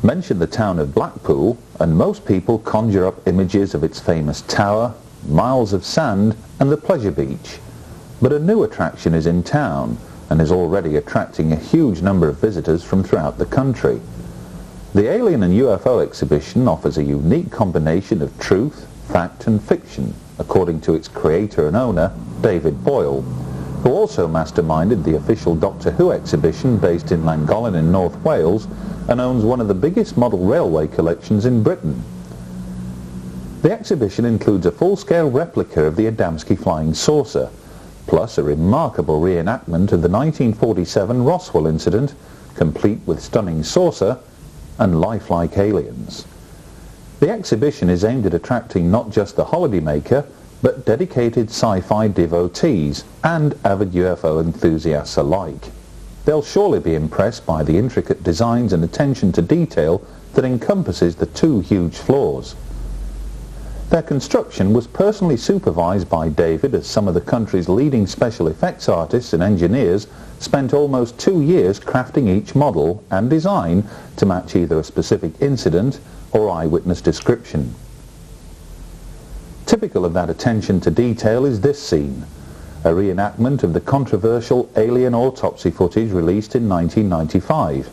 Mention the town of Blackpool and most people conjure up images of its famous tower, miles of sand and the pleasure beach. But a new attraction is in town and is already attracting a huge number of visitors from throughout the country. The Alien and UFO exhibition offers a unique combination of truth, fact and fiction, according to its creator and owner, David Boyle, who also masterminded the official Doctor Who exhibition based in Llangollen in North Wales and owns one of the biggest model railway collections in Britain. The exhibition includes a full-scale replica of the Adamski flying saucer, plus a remarkable reenactment of the 1947 Russel incident, complete with stunning saucer and lifelike aliens. The exhibition is aimed at attracting not just the holidaymaker, but dedicated sci-fi devotees and avid UFO enthusiasts alike. They'll surely be impressed by the intricate designs and attention to detail that encompasses the two huge floors. Their construction was personally supervised by David, as some of the country's leading special effects artists and engineers spent almost 2 years crafting each model and design to match either a specific incident or eyewitness description. Typical of that attention to detail is this scene, a reenactment of the controversial alien autopsy footage released in 1995.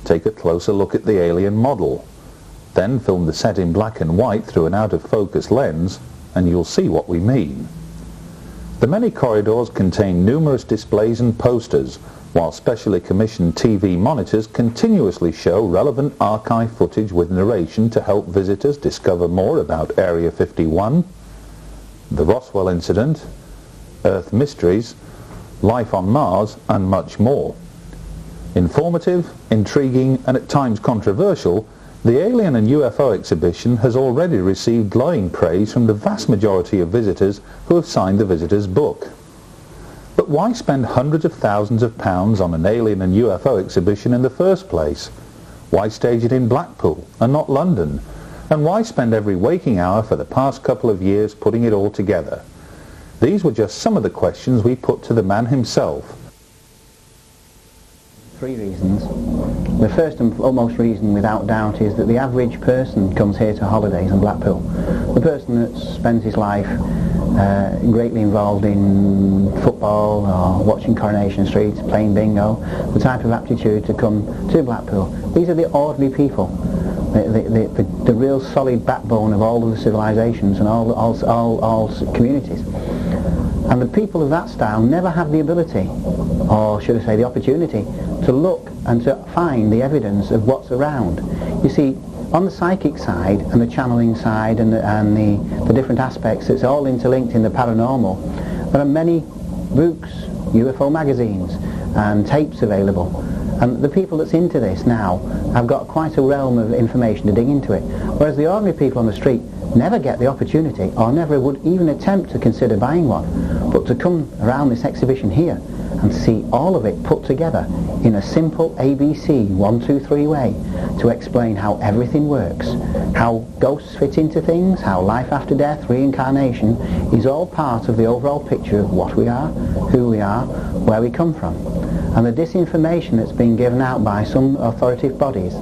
Take a closer look at the alien model, then film the set in black and white through an out-of-focus lens, and you'll see what we mean. The many corridors contain numerous displays and posters, while specially commissioned TV monitors continuously show relevant archive footage with narration to help visitors discover more about Area 51, the Roswell incident, Earth mysteries, life on Mars, and much more. Informative, intriguing, and at times controversial, the Alien and UFO exhibition has already received glowing praise from the vast majority of visitors who have signed the visitors' book. But why spend hundreds of thousands of pounds on an Alien and UFO exhibition in the first place? Why stage it in Blackpool and not London? And why spend every waking hour for the past couple of years putting it all together? These were just some of the questions we put to the man himself. 3 reasons. The first and foremost reason, without doubt, is that the average person comes here to holidays in Blackpool. The person that spends his life greatly involved in football or watching Coronation Street, playing bingo, the type of aptitude to come to Blackpool. These are the ordinary people, the real solid backbone of all of the civilizations and all communities. And the people of that style never have the ability, or should I say the opportunity, to look and to find the evidence of what's around. You see, on the psychic side and the channeling side and the different aspects, it's all interlinked in the paranormal. There are many books, UFO magazines and tapes available, And the people that's into this now have got quite a realm of information to dig into it, whereas the ordinary people on the street never get the opportunity, or never would even attempt to consider buying one. But to come around this exhibition here and see all of it put together in a simple ABC 1, 2, 3 way to explain how everything works, how ghosts fit into things, how life after death, reincarnation is all part of the overall picture of what we are, who we are, where we come from. And the disinformation that's been given out by some authoritative bodies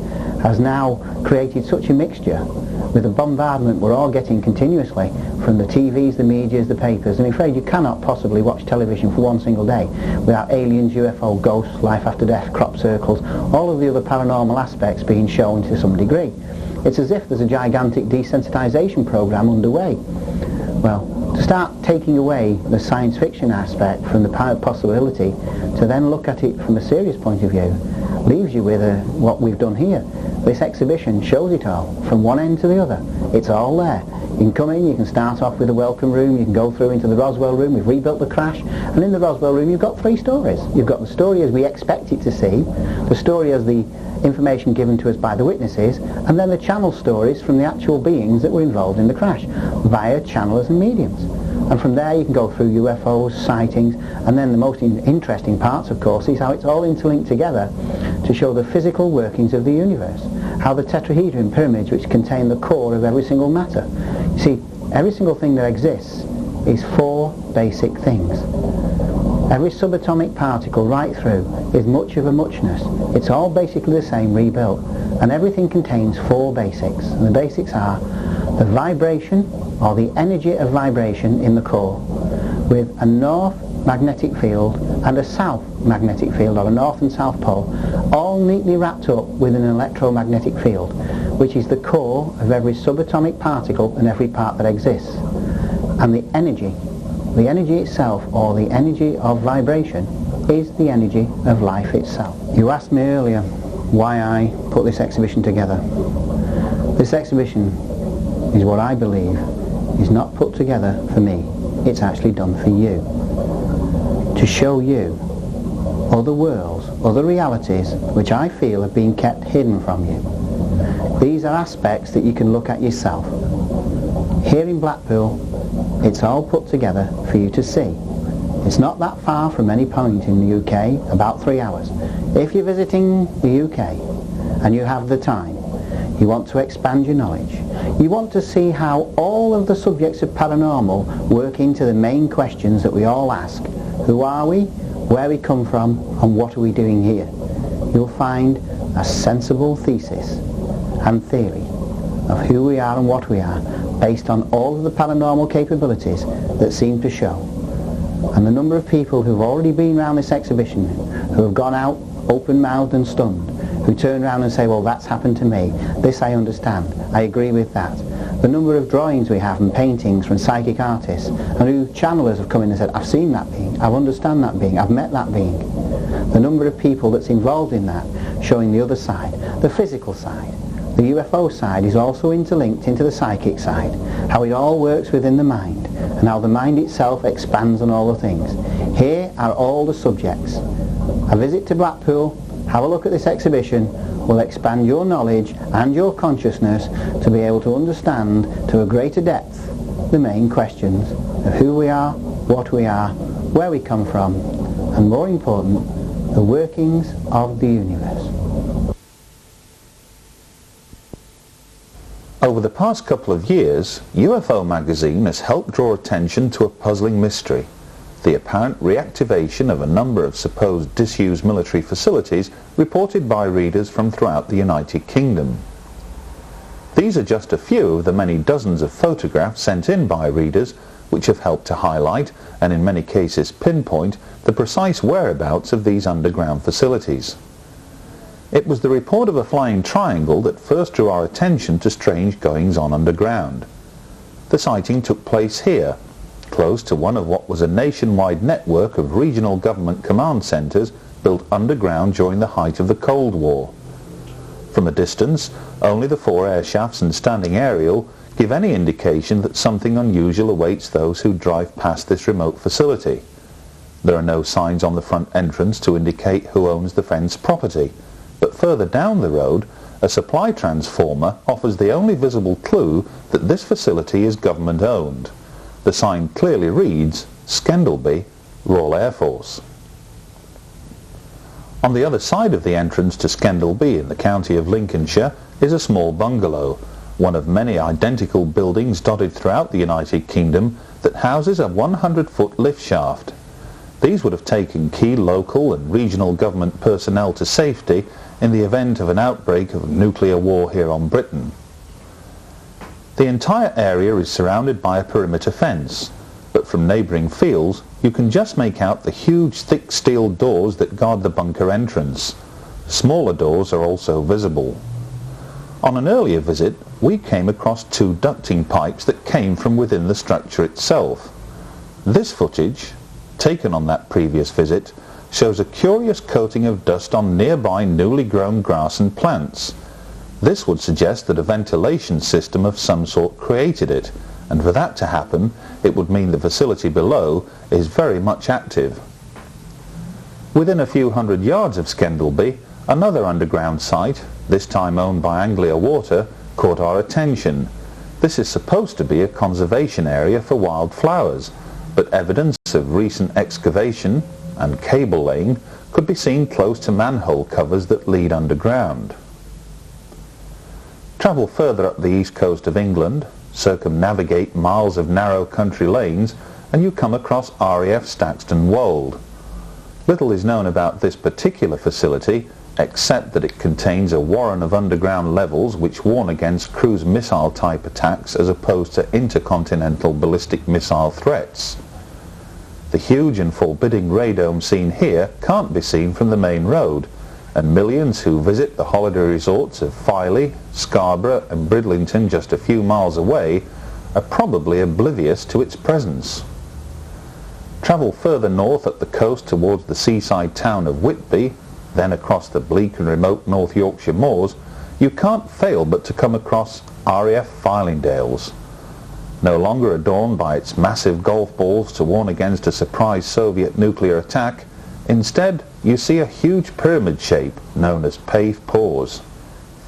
has now created such a mixture with the bombardment we're all getting continuously from the TVs, the medias, the papers. I'm afraid you cannot possibly watch television for one single day without aliens, UFO, ghosts, life after death, crop circles, all of the other paranormal aspects being shown to some degree. It's as if there's a gigantic desensitization program underway. Well, to start taking away the science fiction aspect from the possibility to then look at it from a serious point of view leaves you with what we've done here. This exhibition shows it all, from one end to the other. It's all there. You can come in, you can start off with a welcome room, you can go through into the Roswell room, we've rebuilt the crash, and in the Roswell room you've got 3 stories. You've got the story as we expect it to see, the story as the information given to us by the witnesses, and then the channel stories from the actual beings that were involved in the crash, via channelers and mediums. And from there you can go through UFOs, sightings, and then the most interesting parts, of course, is how it's all interlinked together to show the physical workings of the universe, how the tetrahedron pyramids, which contain the core of every single matter. You see, every single thing that exists is 4 basic things. Every subatomic particle right through is much of a muchness. It's all basically the same rebuilt, and everything contains 4 basics. And the basics are the vibration, or the energy of vibration in the core, with a north magnetic field and a south magnetic field, or a north and south pole, all neatly wrapped up within an electromagnetic field, which is the core of every subatomic particle and every part that exists. And the energy itself, or the energy of vibration, is the energy of life itself. You asked me earlier why I put this exhibition together. This exhibition is what I believe is not put together for me, it's actually done for you. To show you other worlds, other realities which I feel have been kept hidden from you. These are aspects that you can look at yourself. Here in Blackpool, it's all put together for you to see. It's not that far from any point in the UK, about 3 hours. If you're visiting the UK and you have the time, you want to expand your knowledge, you want to see how all of the subjects of paranormal work into the main questions that we all ask. Who are we? Where we come from? And what are we doing here? You'll find a sensible thesis and theory of who we are and what we are, based on all of the paranormal capabilities that seem to show. And the number of people who've already been around this exhibition, who have gone out open-mouthed and stunned, who turn around and say, well, that's happened to me, this I understand, I agree with that. The number of drawings we have and paintings from psychic artists, and who channelers have come in and said, I've seen that being, I understand that being, I've met that being. The number of people that's involved in that, showing the other side, the physical side. The UFO side is also interlinked into the psychic side, how it all works within the mind, and how the mind itself expands on all the things. Here are all the subjects. A visit to Blackpool, have a look at this exhibition, will expand your knowledge and your consciousness to be able to understand to a greater depth the main questions of who we are, what we are, where we come from, and more important, the workings of the universe. Over the past couple of years, UFO Magazine has helped draw attention to a puzzling mystery: the apparent reactivation of a number of supposed disused military facilities reported by readers from throughout the United Kingdom. These are just a few of the many dozens of photographs sent in by readers which have helped to highlight, and in many cases pinpoint, the precise whereabouts of these underground facilities. It was the report of a flying triangle that first drew our attention to strange goings-on underground. The sighting took place here, close to one of what was a nationwide network of regional government command centres built underground during the height of the Cold War. From a distance, only the 4 air shafts and standing aerial give any indication that something unusual awaits those who drive past this remote facility. There are no signs on the front entrance to indicate who owns the fenced property, but further down the road, a supply transformer offers the only visible clue that this facility is government-owned. The sign clearly reads, Scendleby, Royal Air Force. On the other side of the entrance to Scendleby in the county of Lincolnshire is a small bungalow, one of many identical buildings dotted throughout the United Kingdom that houses a 100-foot lift shaft. These would have taken key local and regional government personnel to safety in the event of an outbreak of nuclear war here on Britain. The entire area is surrounded by a perimeter fence, but from neighbouring fields you can just make out the huge thick steel doors that guard the bunker entrance. Smaller doors are also visible. On an earlier visit we came across two ducting pipes that came from within the structure itself. This footage, taken on that previous visit, shows a curious coating of dust on nearby newly grown grass and plants. This would suggest that a ventilation system of some sort created it, and for that to happen it would mean the facility below is very much active. Within a few hundred yards of Scendleby, another underground site, this time owned by Anglia Water, caught our attention. This is supposed to be a conservation area for wildflowers, but evidence of recent excavation and cable laying could be seen close to manhole covers that lead underground. Travel further up the east coast of England, circumnavigate miles of narrow country lanes, and you come across RAF Staxton Wold. Little is known about this particular facility, except that it contains a warren of underground levels which warn against cruise missile type attacks as opposed to intercontinental ballistic missile threats. The huge and forbidding radome seen here can't be seen from the main road, and millions who visit the holiday resorts of Filey, Scarborough and Bridlington just a few miles away are probably oblivious to its presence. Travel further north up the coast towards the seaside town of Whitby, then across the bleak and remote North Yorkshire moors, you can't fail but to come across RAF Fylingdales. No longer adorned by its massive golf balls to warn against a surprise Soviet nuclear attack, instead you see a huge pyramid shape known as paved pores.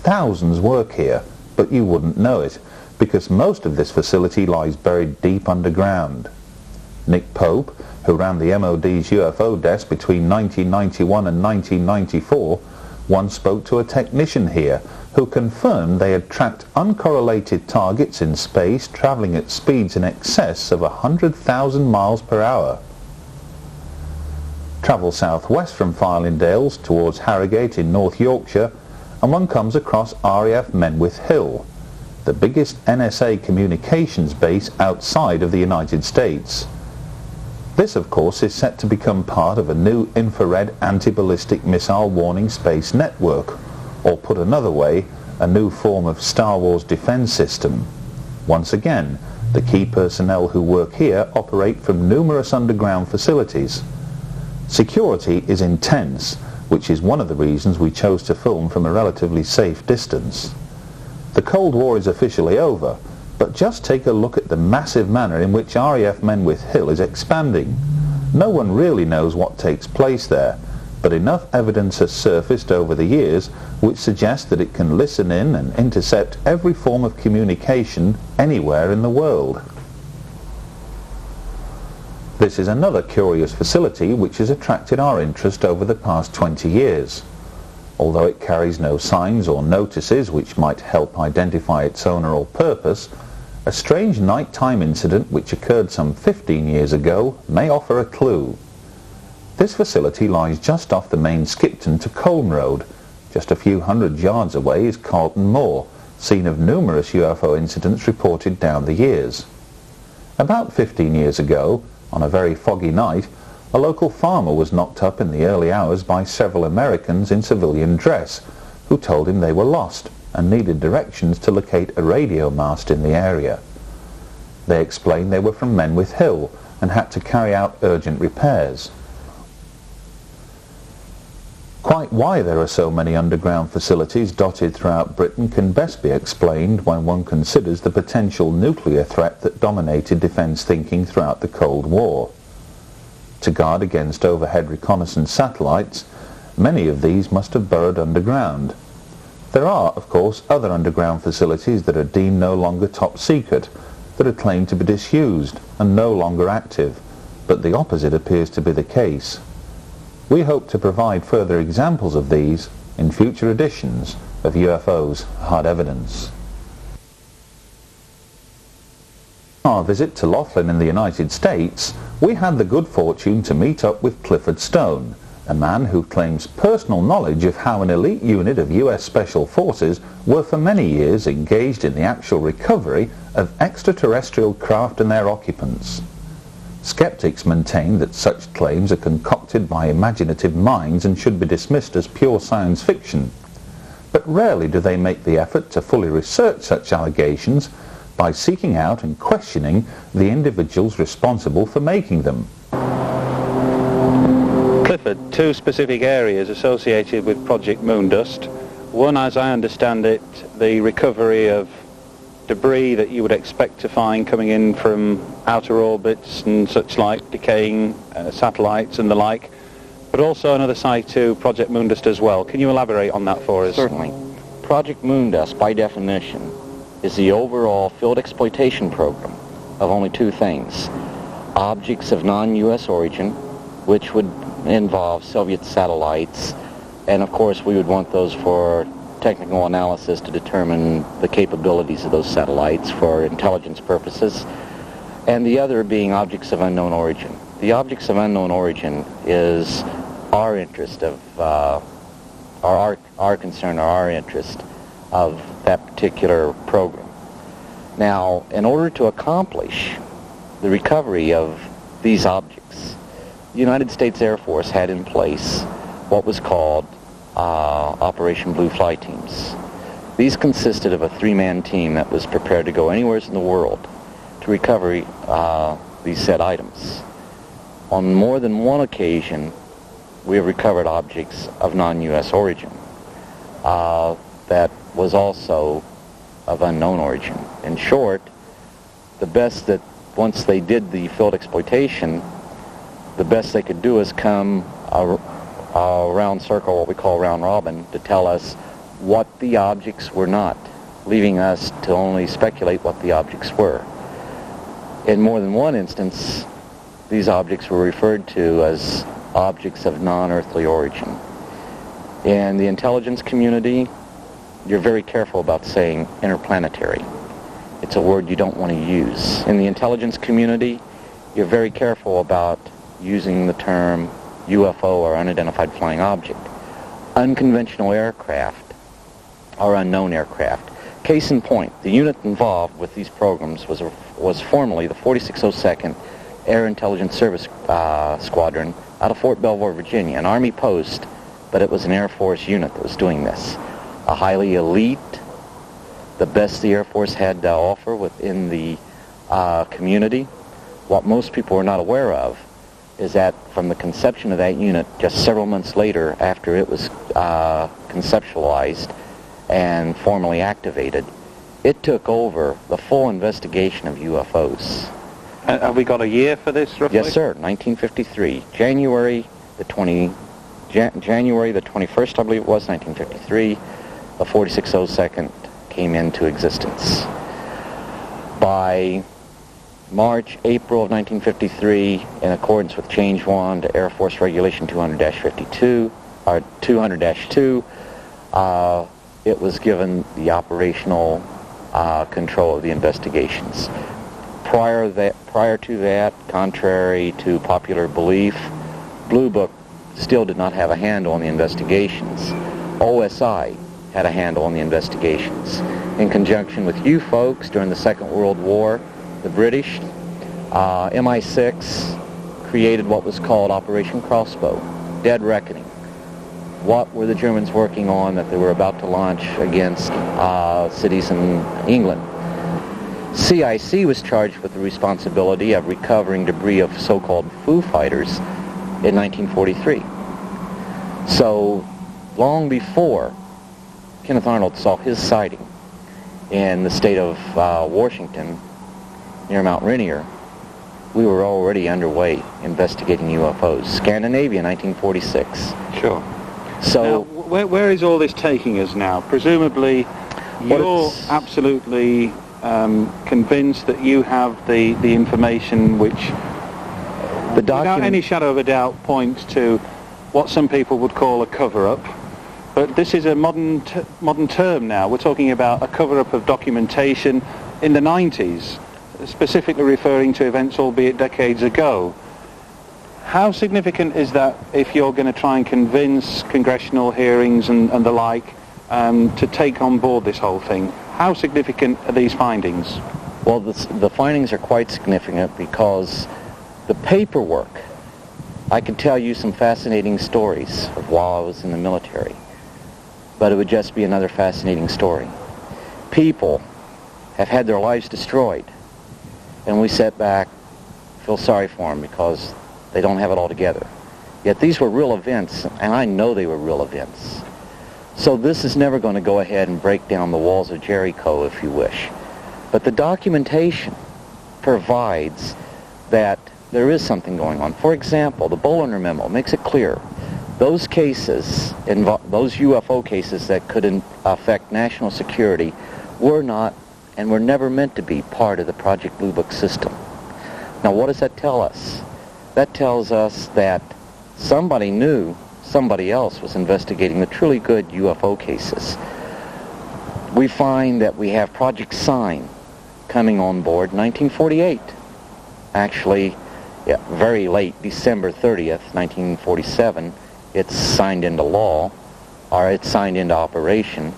Thousands work here, but you wouldn't know it, because most of this facility lies buried deep underground. Nick Pope, who ran the MOD's UFO desk between 1991 and 1994, once spoke to a technician here who confirmed they had tracked uncorrelated targets in space travelling at speeds in excess of 100,000 miles per hour. Travel southwest from Fylingdales towards Harrogate in North Yorkshire and one comes across RAF Menwith Hill, the biggest NSA communications base outside of the United States. This, of course, is set to become part of a new infrared anti-ballistic missile warning space network, or put another way, a new form of Star Wars defense system. Once again, the key personnel who work here operate from numerous underground facilities. Security is intense, which is one of the reasons we chose to film from a relatively safe distance. The Cold War is officially over, but just take a look at the massive manner in which RAF Menwith Hill is expanding. No one really knows what takes place there, but enough evidence has surfaced over the years which suggests that it can listen in and intercept every form of communication anywhere in the world. This is another curious facility which has attracted our interest over the past 20 years. Although it carries no signs or notices which might help identify its owner or purpose, a strange nighttime incident which occurred some 15 years ago may offer a clue. This facility lies just off the main Skipton to Colne Road. Just a few hundred yards away is Carlton Moor, scene of numerous UFO incidents reported down the years. About 15 years ago, on a very foggy night, a local farmer was knocked up in the early hours by several Americans in civilian dress, who told him they were lost and needed directions to locate a radio mast in the area. They explained they were from Menwith Hill and had to carry out urgent repairs. Quite why there are so many underground facilities dotted throughout Britain can best be explained when one considers the potential nuclear threat that dominated defence thinking throughout the Cold War. to guard against overhead reconnaissance satellites, many of these must have burrowed underground. There are, of course, other underground facilities that are deemed no longer top secret, that are claimed to be disused and no longer active, but the opposite appears to be the case. We hope to provide further examples of these in future editions of UFO's Hard Evidence. On our visit to Laughlin in the United States, we had the good fortune to meet up with Clifford Stone, a man who claims personal knowledge of how an elite unit of US Special Forces were for many years engaged in the actual recovery of extraterrestrial craft and their occupants. Skeptics maintain that such claims are concocted by imaginative minds and should be dismissed as pure science fiction. But rarely do they make the effort to fully research such allegations by seeking out and questioning the individuals responsible for making them. Clifford, two specific areas associated with Project Moondust. One, as I understand it, the recovery of debris that you would expect to find coming in from outer orbits and such like, decaying satellites and the like, but also another side to Project Moondust as well. Can you elaborate on that for us? Certainly. Project Moondust, by definition, is the overall field exploitation program of only two things: objects of non-U.S. origin, which would involve Soviet satellites, and of course we would want those for technical analysis to determine the capabilities of those satellites for intelligence purposes, and the other being objects of unknown origin. The objects of unknown origin is our interest of, our concern or our interest of that particular program. Now, in order to accomplish the recovery of these objects, the United States Air Force had in place what was called Operation Blue Fly Teams. These consisted of a three-man team that was prepared to go anywhere in the world to recover these said items. On more than one occasion, we have recovered objects of non-U.S. origin that was also of unknown origin. In short, the best that once they did the field exploitation, the best they could do is come a round circle, what we call round robin, to tell us what the objects were not, leaving us to only speculate what the objects were. In more than one instance, these objects were referred to as objects of non-earthly origin. In the intelligence community, you're very careful about saying interplanetary. It's a word you don't want to use. In the intelligence community, you're very careful about using the term UFO or unidentified flying object. Unconventional aircraft are unknown aircraft. Case in point, the unit involved with these programs was formerly the 4602nd Air Intelligence Service Squadron out of Fort Belvoir, Virginia, an Army post, but it was an Air Force unit that was doing this. A highly elite, the best the Air Force had to offer within the community. What most people are not aware of is that from the conception of that unit, just several months later, after it was conceptualized and formally activated, it took over the full investigation of UFOs. Have we got a year for this, roughly? Yes, sir. 1953. January the 21st, I believe it was, 1953, the 4602nd came into existence. By March, April of 1953, in accordance with Change 1 to Air Force Regulation 200-52, or 200-2, it was given the operational control of the investigations. Prior to that, contrary to popular belief, Blue Book still did not have a handle on the investigations. OSI had a handle on the investigations. In conjunction with you folks during the Second World War, the British, MI6 created what was called Operation Crossbow, Dead Reckoning. What were the Germans working on that they were about to launch against cities in England? CIC was charged with the responsibility of recovering debris of so-called Foo Fighters in 1943. So long before Kenneth Arnold saw his sighting in the state of Washington near Mount Rainier, we were already underway investigating UFOs. Scandinavia, 1946. Sure. So, now, where is all this taking us now? Presumably, you're absolutely convinced that you have the information which, without any shadow of a doubt, points to what some people would call a cover-up. But this is a modern term now. We're talking about a cover-up of documentation in the 90s, specifically referring to events albeit decades ago. How significant is that if you're going to try and convince congressional hearings and the like to take on board this whole thing? How significant are these findings? Well, the findings are quite significant because the paperwork, I could tell you some fascinating stories of while I was in the military, but it would just be another fascinating story. People have had their lives destroyed, and we sit back, feel sorry for them because they don't have it all together. Yet these were real events, and I know they were real events. So this is never going to go ahead and break down the walls of Jericho, if you wish. But the documentation provides that there is something going on. For example, the Bollinger Memo makes it clear those cases, those UFO cases that could affect national security were not and were never meant to be part of the Project Blue Book system. Now, what does that tell us? That tells us that somebody knew somebody else was investigating the truly good UFO cases. We find that we have Project Sign coming on board in 1948. Actually, very late, December 30th, 1947, it's signed into law, or it's signed into operation.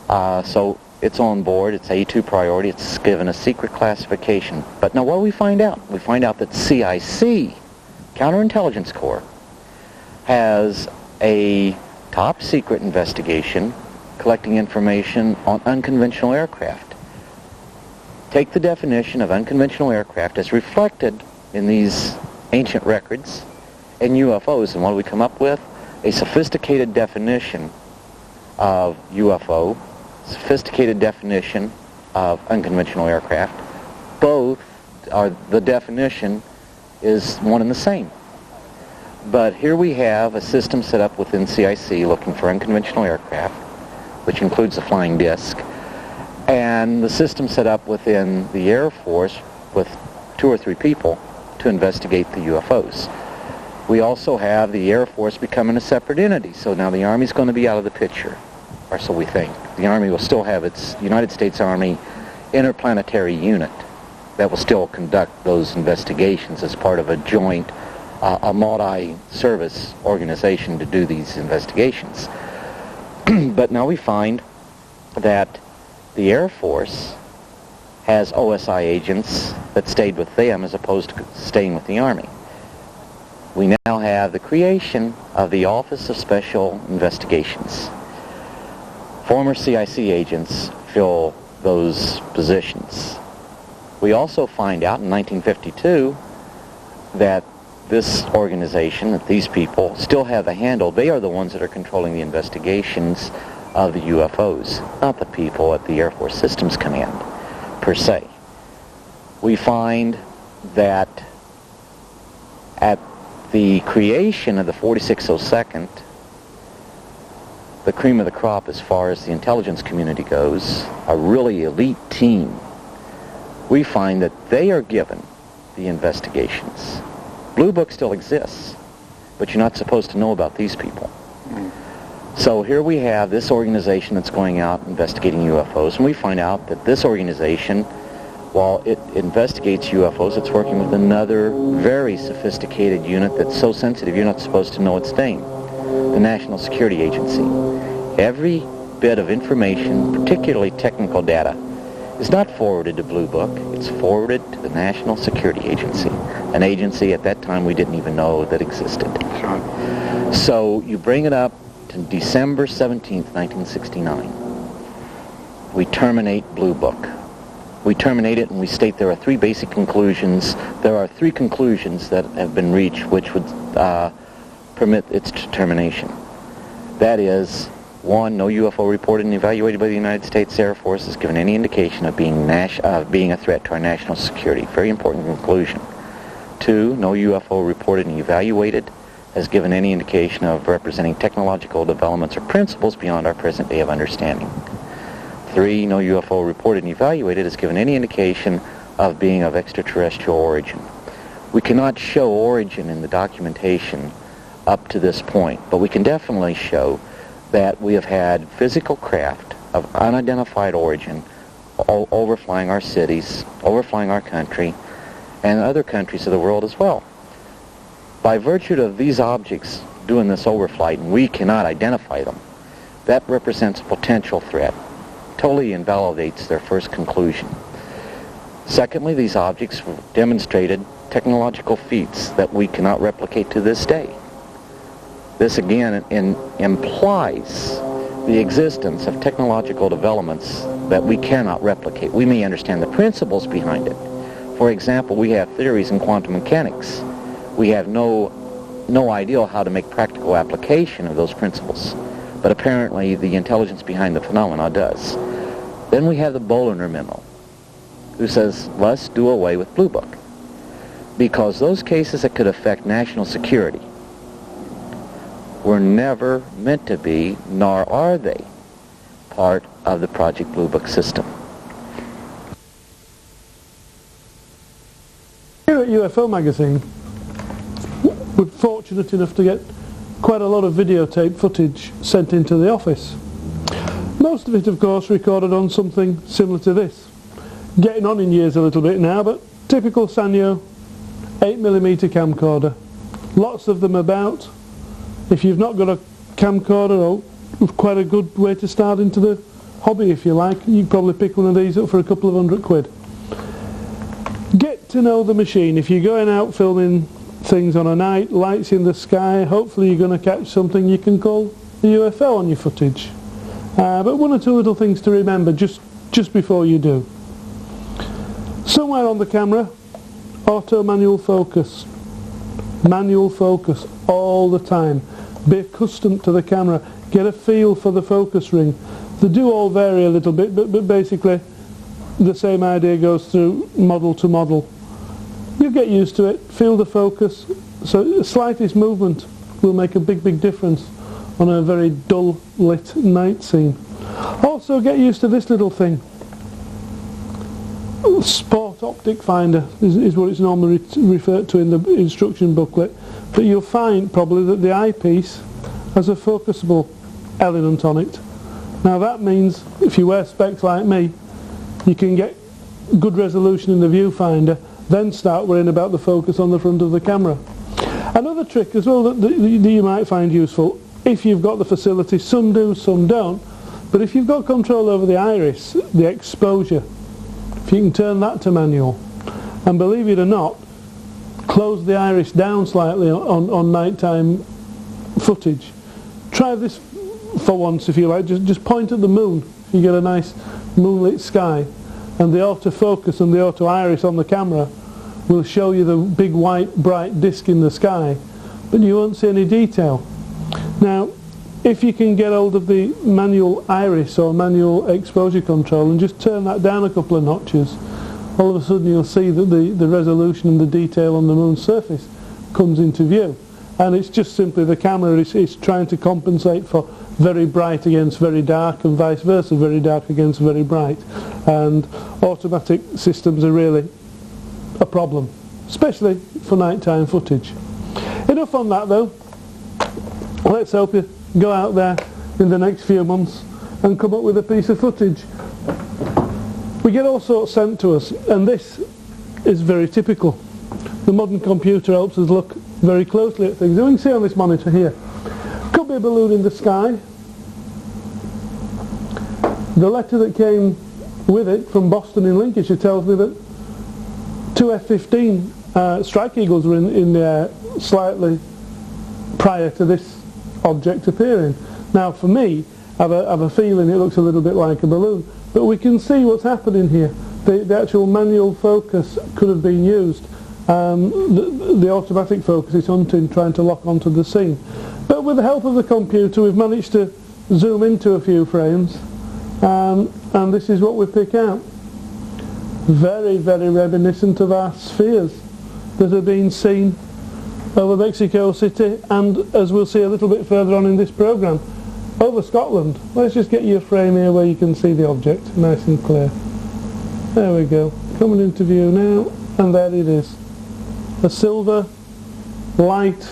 So it's on board, it's A2 priority, it's given a secret classification. But now what do we find out? We find out that CIC, Counterintelligence Corps, has a top secret investigation collecting information on unconventional aircraft. Take the definition of unconventional aircraft as reflected in these ancient records and UFOs, and what do we come up with? A sophisticated definition of UFO, sophisticated definition of unconventional aircraft. Both are, the definition is one and the same. But here we have a system set up within CIC looking for unconventional aircraft, which includes the flying disc, and the system set up within the Air Force with 2 or 3 people to investigate the UFOs. We also have the Air Force becoming a separate entity, so now the Army's going to be out of the picture, or so we think. The Army will still have its United States Army interplanetary unit that will still conduct those investigations as part of a joint, a multi-service organization to do these investigations. But now we find that the Air Force has OSI agents that stayed with them as opposed to staying with the Army. We now have the creation of the Office of Special Investigations. Former CIC agents fill those positions. We also find out in 1952 that this organization, that these people still have the handle. They are the ones that are controlling the investigations of the UFOs, not the people at the Air Force Systems Command, per se. We find that at the creation of the 4602nd, the cream of the crop as far as the intelligence community goes, a really elite team, we find that they are given the investigations. Blue Book still exists, but you're not supposed to know about these people. So here we have this organization that's going out investigating UFOs, and we find out that this organization, while it investigates UFOs, it's working with another very sophisticated unit that's so sensitive you're not supposed to know its name, the National Security Agency. Every bit of information, particularly technical data, is not forwarded to Blue Book. It's forwarded to the National Security Agency, an agency at that time we didn't even know that existed. Sure. So you bring it up to December 17th, 1969. We terminate Blue Book. We terminate it and we state there are 3 basic conclusions. There are 3 conclusions that have been reached which would permit its termination. That is, 1, no UFO reported and evaluated by the United States Air Force has given any indication of being a threat to our national security. Very important conclusion. 2, no UFO reported and evaluated has given any indication of representing technological developments or principles beyond our present day of understanding. 3, no UFO reported and evaluated has given any indication of being of extraterrestrial origin. We cannot show origin in the documentation up to this point, but we can definitely show that we have had physical craft of unidentified origin overflying our cities, overflying our country, and other countries of the world as well. By virtue of these objects doing this overflight, and we cannot identify them, that represents a potential threat. Totally invalidates their first conclusion. Secondly, these objects demonstrated technological feats that we cannot replicate to this day. This again implies the existence of technological developments that we cannot replicate. We may understand the principles behind it. For example, we have theories in quantum mechanics. We have no idea how to make practical application of those principles, but apparently the intelligence behind the phenomena does. Then we have the Bollinger Memo, who says, let's do away with Blue Book, because those cases that could affect national security were never meant to be, nor are they, part of the Project Blue Book system. Here at UFO Magazine, we're fortunate enough to get quite a lot of videotape footage sent into the office. Most of it, of course, recorded on something similar to this. Getting on in years a little bit now, but typical Sanyo 8mm camcorder. Lots of them about. If you've not got a camcorder, quite a good way to start into the hobby, if you like. You can probably pick one of these up for a couple of £100. Get to know the machine. If you're going out filming things on a night, lights in the sky, hopefully you're going to catch something you can call a UFO on your footage. But one or two little things to remember just before you do. Somewhere on the camera, auto manual focus. Manual focus all the time. Be accustomed to the camera. Get a feel for the focus ring. They do all vary a little bit, but basically the same idea goes through model to model. You get used to it, feel the focus, so the slightest movement will make a big difference on a very dull lit night scene. Also get used to this little thing. Sport optic finder is what it's normally referred to in the instruction booklet, but you'll find probably that the eyepiece has a focusable element on it. Now that means if you wear specs like me, you can get good resolution in the viewfinder, then start worrying about the focus on the front of the camera. Another trick as well that you might find useful, if you've got the facility, some do, some don't, but if you've got control over the iris, the exposure, if you can turn that to manual, and believe it or not, close the iris down slightly on nighttime footage. Try this for once if you like, just point at the moon, you get a nice moonlit sky, and the autofocus and the auto iris on the camera will show you the big white bright disc in the sky, but you won't see any detail. Now if you can get hold of the manual iris or manual exposure control and just turn that down a couple of notches, all of a sudden you'll see that the resolution and the detail on the moon's surface comes into view, and it's just simply the camera is trying to compensate for very bright against very dark and vice versa, very dark against very bright, and automatic systems are really a problem, especially for nighttime footage. Enough on that though. Let's hope you go out there in the next few months and come up with a piece of footage. We get all sorts sent to us, and this is very typical. The modern computer helps us look very closely at things. As you can see on this monitor here, could be a balloon in the sky. The letter that came with it from Boston in Lincolnshire tells me that two F-15 Strike Eagles were in the air slightly prior to this object appearing. Now for me, I have a feeling it looks a little bit like a balloon, but we can see what's happening here. The actual manual focus could have been used. The automatic focus is hunting, trying to lock onto the scene. But with the help of the computer we've managed to zoom into a few frames, and this is what we pick out. Very reminiscent of our spheres. that have been seen over Mexico City, and as we'll see a little bit further on in this programme, over Scotland. Let's just get you a frame here where you can see the object nice and clear. There we go, coming into view now, and there it is. A silver, light,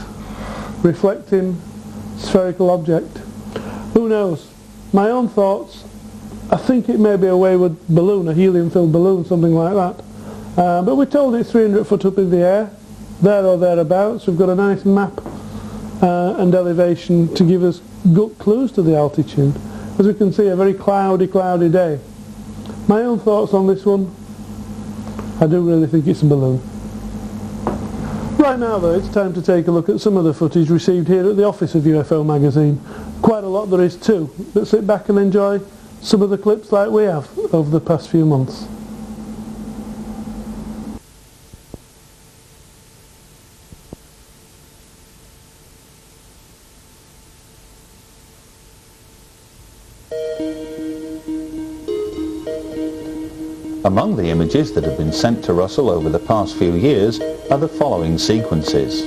reflecting, spherical object. Who knows? My own thoughts, I think it may be a wayward balloon, a helium-filled balloon, something like that. But we're told it's 300 foot up in the air, there or thereabouts. We've got a nice map and elevation to give us good clues to the altitude. As we can see, a very cloudy day. My own thoughts on this one, I do really think it's a balloon. Right now though, it's time to take a look at some of the footage received here at the office of UFO Magazine. Quite a lot there is too, but sit back and enjoy some of the clips like we have over the past few months. Among the images that have been sent to Russel over the past few years are the following sequences.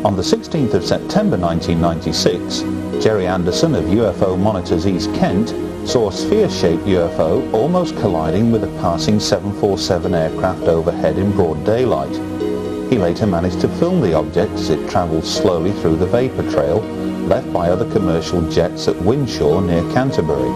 On the 16th of September 1996, Jerry Anderson of UFO Monitors East Kent saw a sphere-shaped UFO almost colliding with a passing 747 aircraft overhead in broad daylight. He later managed to film the object as it travelled slowly through the vapour trail left by other commercial jets at Windshaw near Canterbury.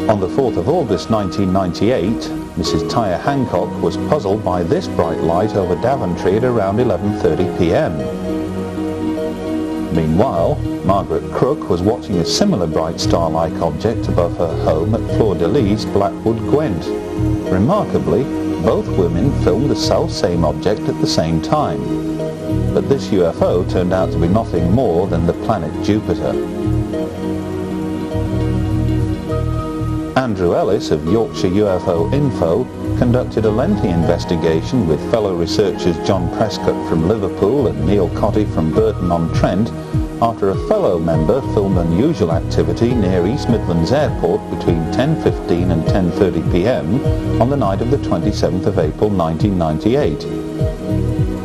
On the 4th of August 1998, Mrs. Tyre Hancock was puzzled by this bright light over Daventry at around 11:30 p.m. Meanwhile, Margaret Crook was watching a similar bright star-like object above her home at Fleur-de-Lys, Blackwood, Gwent. Remarkably, both women filmed the self-same object at the same time. But this UFO turned out to be nothing more than the planet Jupiter. Andrew Ellis of Yorkshire UFO Info conducted a lengthy investigation with fellow researchers John Prescott from Liverpool and Neil Cotty from Burton-on-Trent after a fellow member filmed unusual activity near East Midlands Airport between 10:15 and 10:30 p.m. on the night of the 27th of April 1998.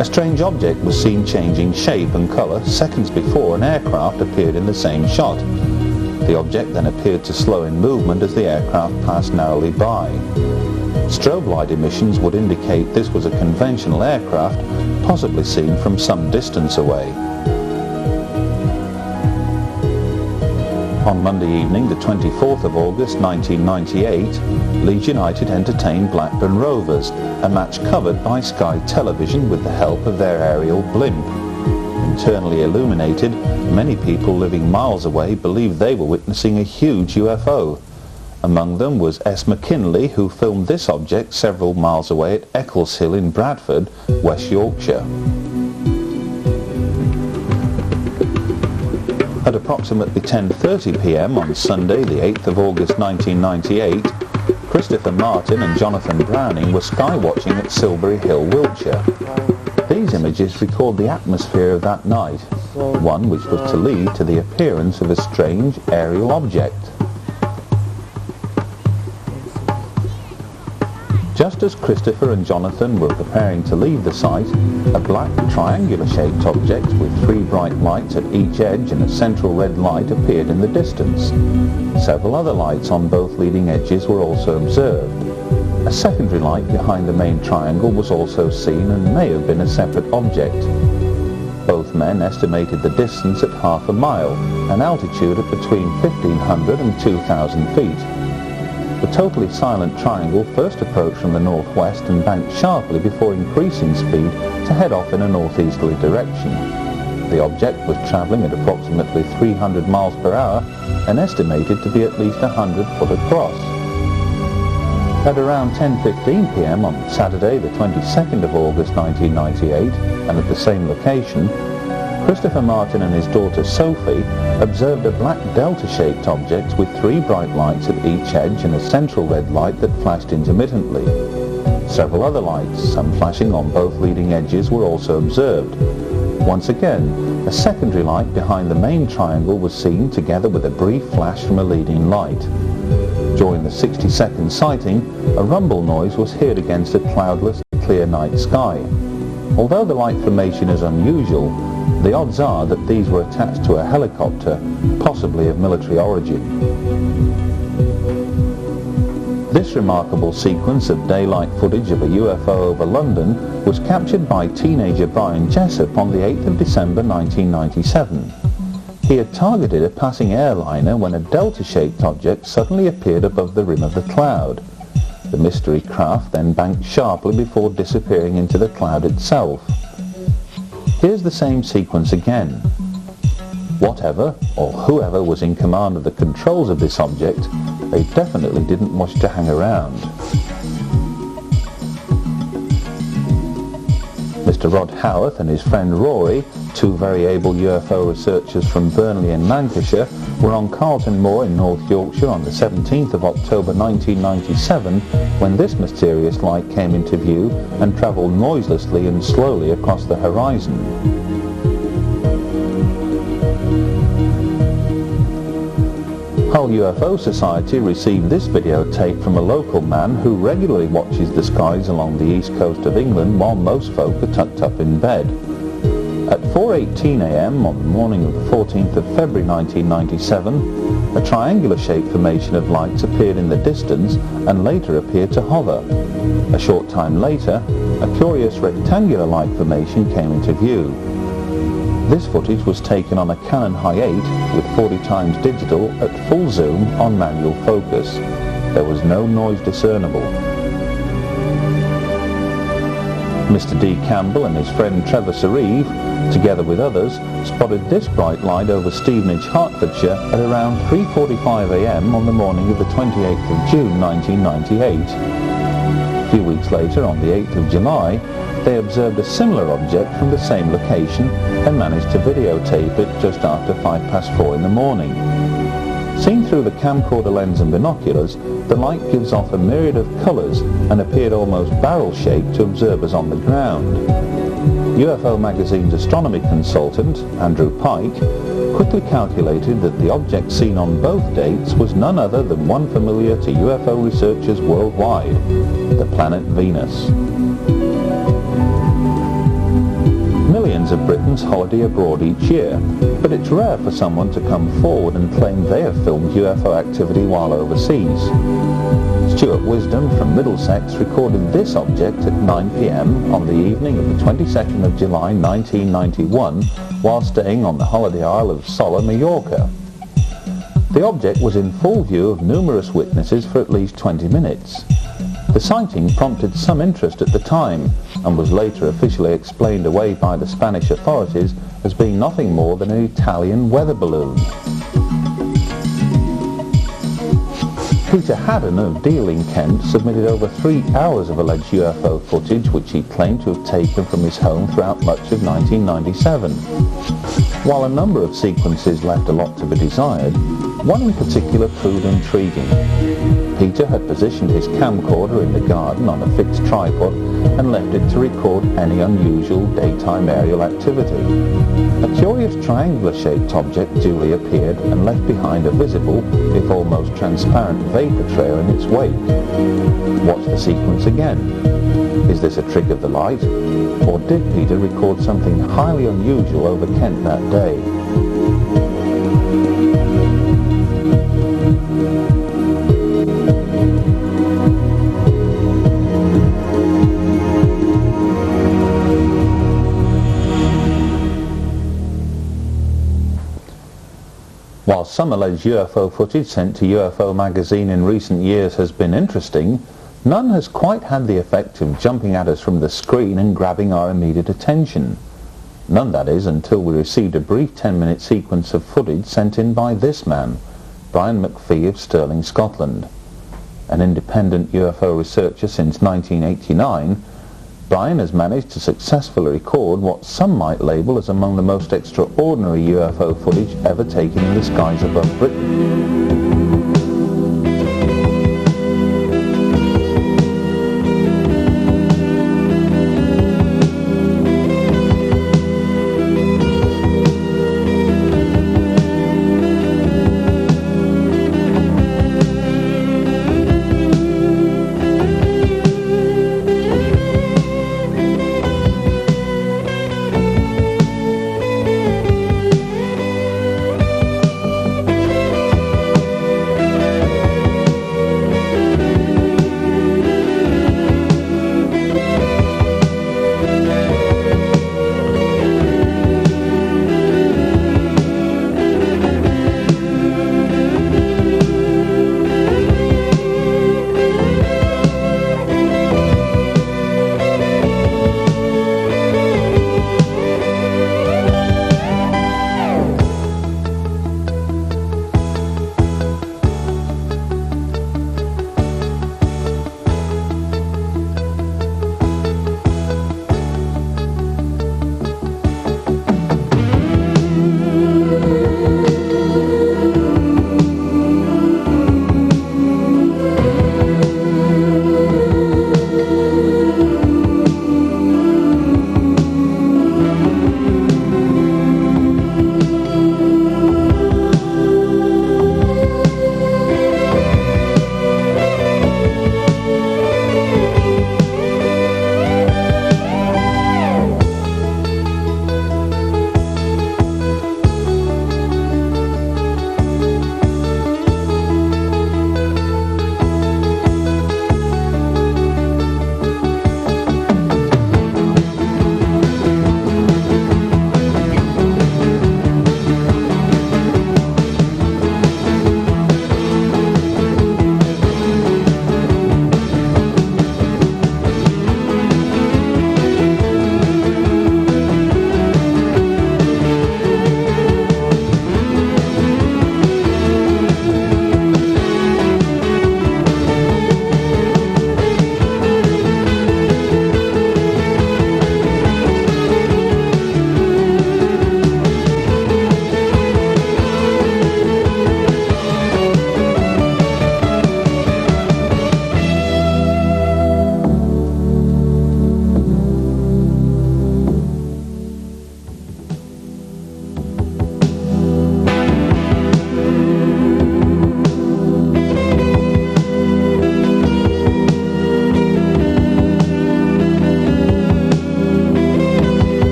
A strange object was seen changing shape and colour seconds before an aircraft appeared in the same shot. The object then appeared to slow in movement as the aircraft passed narrowly by. Strobe light emissions would indicate this was a conventional aircraft, possibly seen from some distance away. On Monday evening, the 24th of August 1998, Leeds United entertained Blackburn Rovers, a match covered by Sky Television with the help of their aerial blimp. Internally illuminated, many people living miles away believed they were witnessing a huge UFO. Among them was S. McKinley, who filmed this object several miles away at Eccleshill in Bradford, West Yorkshire. At approximately 10:30 p.m. on Sunday, the 8th of August 1998, Christopher Martin and Jonathan Browning were sky watching at Silbury Hill, Wiltshire. These images record the atmosphere of that night, one which was to lead to the appearance of a strange aerial object. Just as Christopher and Jonathan were preparing to leave the site, a black triangular-shaped object with 3 bright lights at each edge and a central red light appeared in the distance. Several other lights on both leading edges were also observed. A secondary light behind the main triangle was also seen and may have been a separate object. Both men estimated the distance at half a mile, an altitude at between 1,500 and 2,000 feet. The totally silent triangle first approached from the northwest and banked sharply before increasing speed to head off in a northeasterly direction. The object was travelling at approximately 300 miles per hour and estimated to be at least 100 foot across. At around 10:15 p.m. on Saturday, the 22nd of August 1998, and at the same location, Christopher Martin and his daughter Sophie observed a black delta-shaped object with 3 bright lights at each edge and a central red light that flashed intermittently. Several other lights, some flashing on both leading edges, were also observed. Once again, a secondary light behind the main triangle was seen together with a brief flash from a leading light. During the 60-second sighting, a rumble noise was heard against a cloudless, clear night sky. Although the light formation is unusual, the odds are that these were attached to a helicopter, possibly of military origin. This remarkable sequence of daylight footage of a UFO over London was captured by teenager Brian Jessup on the 8th of December 1997. He had targeted a passing airliner when a delta-shaped object suddenly appeared above the rim of the cloud. The mystery craft then banked sharply before disappearing into the cloud itself. Here's the same sequence again. Whatever or whoever was in command of the controls of this object, they definitely didn't wish to hang around. Mr. Rod Howarth and his friend Rory, two very able UFO researchers from Burnley in Lancashire, were on Carlton Moor in North Yorkshire on the 17th of October 1997 when this mysterious light came into view and travelled noiselessly and slowly across the horizon. Hull UFO Society received this videotape from a local man who regularly watches the skies along the east coast of England while most folk are tucked up in bed. At 4:18 a.m. on the morning of the 14th of February 1997, a triangular-shaped formation of lights appeared in the distance and later appeared to hover. A short time later, a curious rectangular light formation came into view. This footage was taken on a Canon Hi8 with 40 times digital at full zoom on manual focus. There was no noise discernible. Mr. D. Campbell and his friend Trevor Sereve, together with others, spotted this bright light over Stevenage, Hertfordshire at around 3:45 a.m. on the morning of the 28th of June 1998. A few weeks later, on the 8th of July, they observed a similar object from the same location and managed to videotape it just after 4:05 in the morning. Seen through the camcorder lens and binoculars, the light gives off a myriad of colours and appeared almost barrel-shaped to observers on the ground. UFO Magazine's astronomy consultant, Andrew Pike, quickly calculated that the object seen on both dates was none other than one familiar to UFO researchers worldwide, the planet Venus. Millions of Britons holiday abroad each year, but it's rare for someone to come forward and claim they have filmed UFO activity while overseas. Stuart Wisdom from Middlesex recorded this object at 9 p.m. on the evening of the 22nd of July 1991 while staying on the holiday isle of Sola, Mallorca. The object was in full view of numerous witnesses for at least 20 minutes. The sighting prompted some interest at the time and was later officially explained away by the Spanish authorities as being nothing more than an Italian weather balloon. Peter Haddon of Deal in Kent submitted over 3 hours of alleged UFO footage which he claimed to have taken from his home throughout much of 1997. While a number of sequences left a lot to be desired, one in particular proved intriguing. Peter had positioned his camcorder in the garden on a fixed tripod and left it to record any unusual daytime aerial activity. A curious triangular-shaped object duly appeared and left behind a visible, if almost transparent, vapor trail in its wake. Watch the sequence again. Is this a trick of the light, or did Peter record something highly unusual over Kent that day? While some alleged UFO footage sent to UFO Magazine in recent years has been interesting, none has quite had the effect of jumping at us from the screen and grabbing our immediate attention. None, that is, until we received a brief 10-minute sequence of footage sent in by this man, Brian McPhee of Stirling, Scotland. An independent UFO researcher since 1989, Brian has managed to successfully record what some might label as among the most extraordinary UFO footage ever taken in the skies above Britain.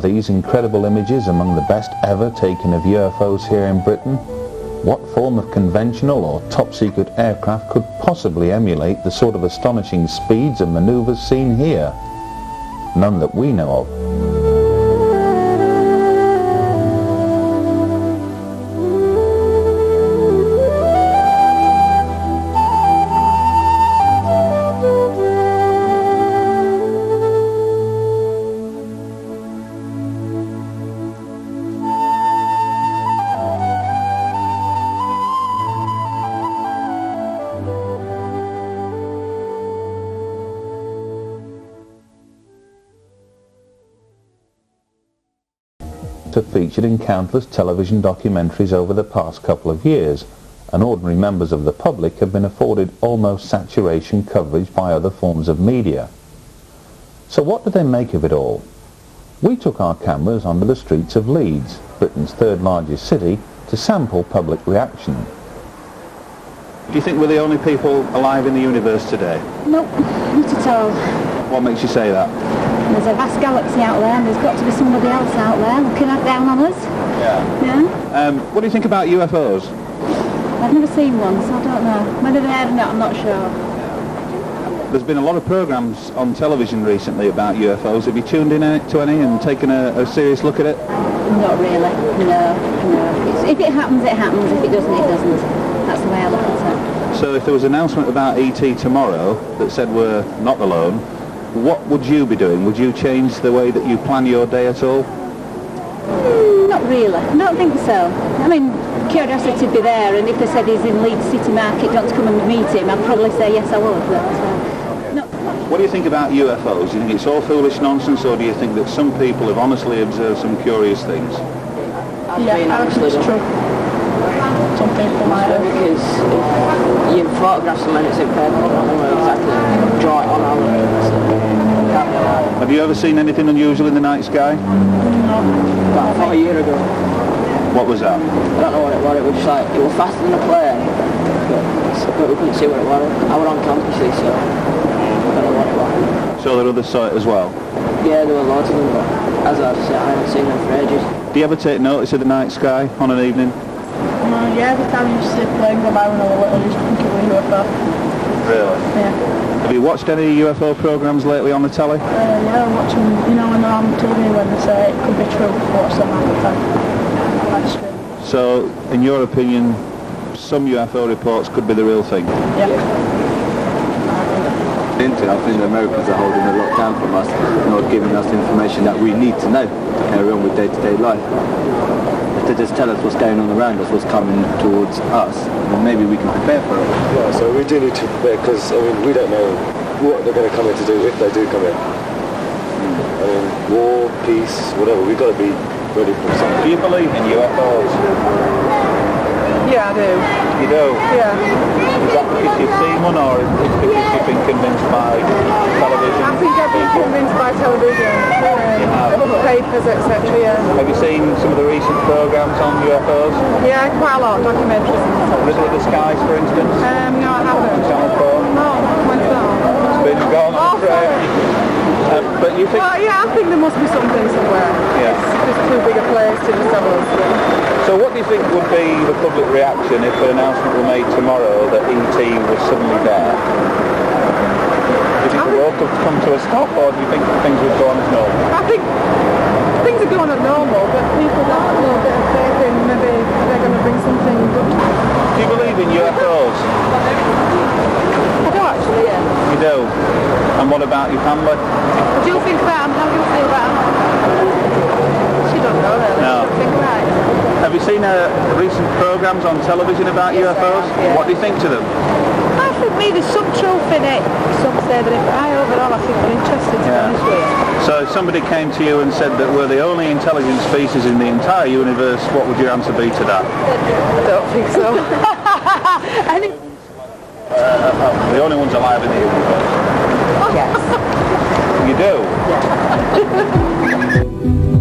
these incredible images among the best ever taken of UFOs here in Britain? What form of conventional or top-secret aircraft could possibly emulate the sort of astonishing speeds and manoeuvres seen here? None that we know of. Have featured in countless television documentaries over the past couple of years, and ordinary members of the public have been afforded almost saturation coverage by other forms of media. So what do they make of it all? We took our cameras onto the streets of Leeds, Britain's third largest city, to sample public reaction. Do you think we're the only people alive in the universe today? Nope, not at all. What makes you say that? There's a vast galaxy out there and there's got to be somebody else out there looking down on us. Yeah. What do you think about UFOs? I've never seen one, so I don't know. Whether they're or not, I'm not sure. There's been a lot of programmes on television recently about UFOs. Have you tuned in to any and taken a serious look at it? Not really, no. If it happens, it happens. If it doesn't, it doesn't. That's the way I look at it. So if there was an announcement about ET tomorrow that said we're not alone, what would you be doing? Would you change the way that you plan your day at all? Not really. I don't think so. I mean, curiosity would be there, and if they said he's in Leeds City Market, don't you come and meet him, I'd probably say yes, I would. But, no. What do you think about UFOs? Do you think it's all foolish nonsense, or do you think that some people have honestly observed some curious things? Yeah, I think it's true. Some people might have. Because if you photograph someone, it's in paper, I don't know exactly draw it on our Have you ever seen anything unusual in the night sky? No, about a year ago. What was that? I don't know what it was. It was just like, it was faster than a plane, but we couldn't see what it was. I was on campus, so I don't know what it was. So there others saw it as well? Yeah, there were loads of them, but as I said, I haven't seen them for ages. Do you ever take notice of the night sky on an evening? Yeah, every time you see a plane go by when I was little, I used to think it was a UFO. Really? Yeah. Have you watched any UFO programmes lately on the telly? Yeah, I'm watching, when they're on TV when they say it could be true, watch them all the time. So, in your opinion, some UFO reports could be the real thing? Yeah. I think the Americans are holding a lot down from us, not giving us information that we need to know to carry on with day-to-day life. If they just tell us what's going on around us, what's coming towards us, then maybe we can prepare for it. Yeah, so we do need to prepare because, we don't know what they're going to come in to do if they do come in. War, peace, whatever, we've got to be ready for something. Do you believe in UFOs? Yeah, I do. You do? Yeah. Is that because you've seen one, or is it because you've been convinced by television? I think I've been convinced by television, papers, etc. Yeah. Have you seen some of the recent programmes on UFOs? Yeah, quite a lot of documentaries. Riddle of the Skies, for instance? No, I haven't. Channel 4? No, when's that? It's been gone, I'm afraid. But you think... Well, yeah, I think there must be something somewhere. Yeah. It's just too big a place to just have us. So what do you think would be the public reaction if an announcement were made tomorrow that ET was suddenly there? Do you think the world could come to a stop, or do you think things would go on as normal? I think things are going on normal, but people have a little bit of faith in maybe they're going to bring something good. Do you believe in UFOs? I do actually, yeah. You do? And what about your family? What do you think about them? How do you feel about them? She don't know really. No. What do you think about it? Have you seen recent programmes on television about Yes, UFOs? I have, yeah. What do you think to them? I think maybe some truth in it. Some say that if overall I think they're interested to be honest with you. So if somebody came to you and said that we're the only intelligent species in the entire universe, what would your answer be to that? I don't think so. The only ones alive in the universe. Yes. You do? Yeah.